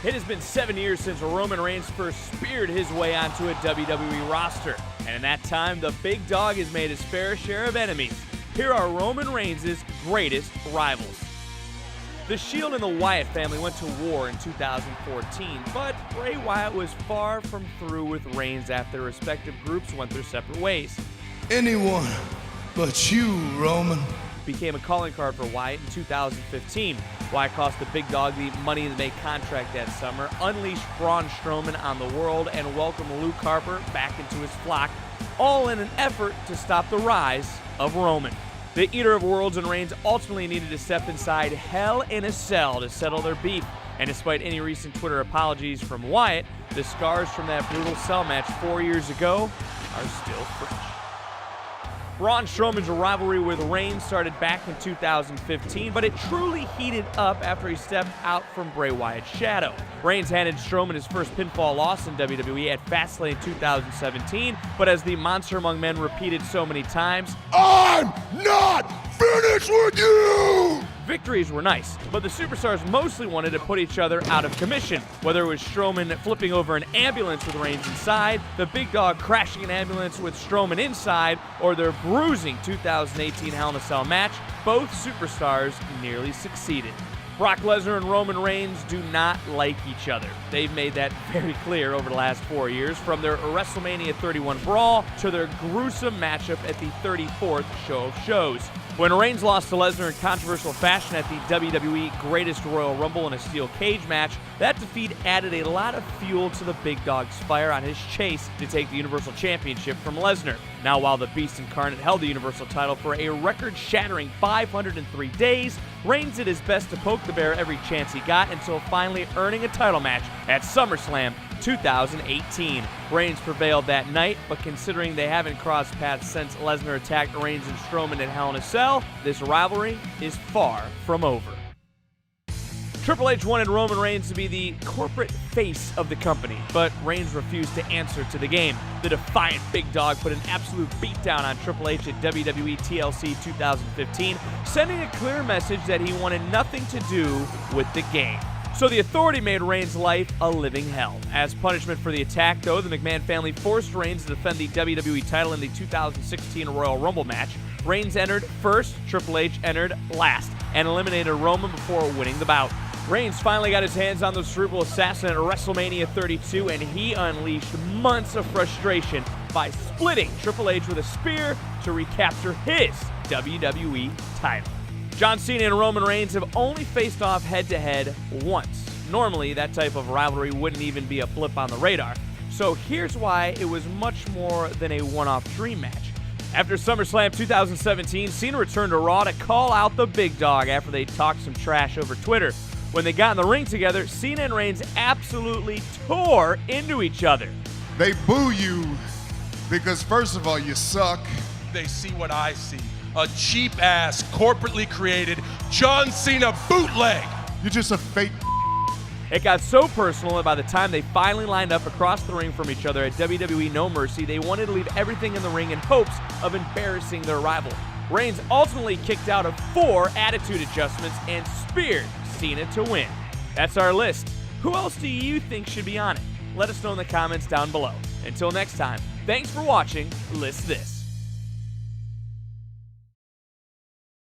It has been 7 years since Roman Reigns first speared his way onto a WWE roster, and in that time, the big dog has made his fair share of enemies. Here are Roman Reigns' greatest rivals. The Shield and the Wyatt family went to war in 2014, but Bray Wyatt was far from through with Reigns after their respective groups went their separate ways. Anyone but you, Roman. Became a calling card for Wyatt in 2015. Wyatt cost the big dog the Money in the Bank contract that summer, unleashed Braun Strowman on the world, and welcomed Luke Harper back into his flock, all in an effort to stop the rise of Roman. The Eater of Worlds and Reigns ultimately needed to step inside Hell in a Cell to settle their beef, and despite any recent Twitter apologies from Wyatt, the scars from that brutal cell match 4 years ago are still fresh. Braun Strowman's rivalry with Reigns started back in 2015, but it truly heated up after he stepped out from Bray Wyatt's shadow. Reigns handed Strowman his first pinfall loss in WWE at Fastlane 2017, but as the Monster Among Men repeated so many times, I'm not finished with you! Victories were nice, but the superstars mostly wanted to put each other out of commission. Whether it was Strowman flipping over an ambulance with Reigns inside, the big dog crashing an ambulance with Strowman inside, or their bruising 2018 Hell in a Cell match, both superstars nearly succeeded. Brock Lesnar and Roman Reigns do not like each other. They've made that very clear over the last 4 years, from their WrestleMania 31 brawl to their gruesome matchup at the 34th Show of Shows. When Reigns lost to Lesnar in controversial fashion at the WWE Greatest Royal Rumble in a steel cage match, that defeat added a lot of fuel to the big dog's fire on his chase to take the Universal Championship from Lesnar. Now, while the Beast Incarnate held the Universal title for a record-shattering 503 days, Reigns did his best to poke the bear every chance he got until finally earning a title match at SummerSlam 2018. Reigns prevailed that night, but considering they haven't crossed paths since Lesnar attacked Reigns and Strowman at Hell in a Cell, this rivalry is far from over. Triple H wanted Roman Reigns to be the corporate face of the company, but Reigns refused to answer to the game. The defiant big dog put an absolute beatdown on Triple H at WWE TLC 2015, sending a clear message that he wanted nothing to do with the game. So the Authority made Reigns' life a living hell. As punishment for the attack, though, the McMahon family forced Reigns to defend the WWE title in the 2016 Royal Rumble match. Reigns entered first, Triple H entered last, and eliminated Roman before winning the bout. Reigns finally got his hands on the cerebral assassin at WrestleMania 32, and he unleashed months of frustration by splitting Triple H with a spear to recapture his WWE title. John Cena and Roman Reigns have only faced off head-to-head once. Normally, that type of rivalry wouldn't even be a blip on the radar. So here's why it was much more than a one-off dream match. After SummerSlam 2017, Cena returned to Raw to call out the big dog after they talked some trash over Twitter. When they got in the ring together, Cena and Reigns absolutely tore into each other. They boo you because, first of all, you suck. They see what I see. A cheap-ass, corporately created John Cena bootleg. You're just a fake. It got so personal that by the time they finally lined up across the ring from each other at WWE No Mercy, they wanted to leave everything in the ring in hopes of embarrassing their rival. Reigns ultimately kicked out of 4 attitude adjustments and speared Cena to win. That's our list. Who else do you think should be on it? Let us know in the comments down below. Until next time, thanks for watching List This.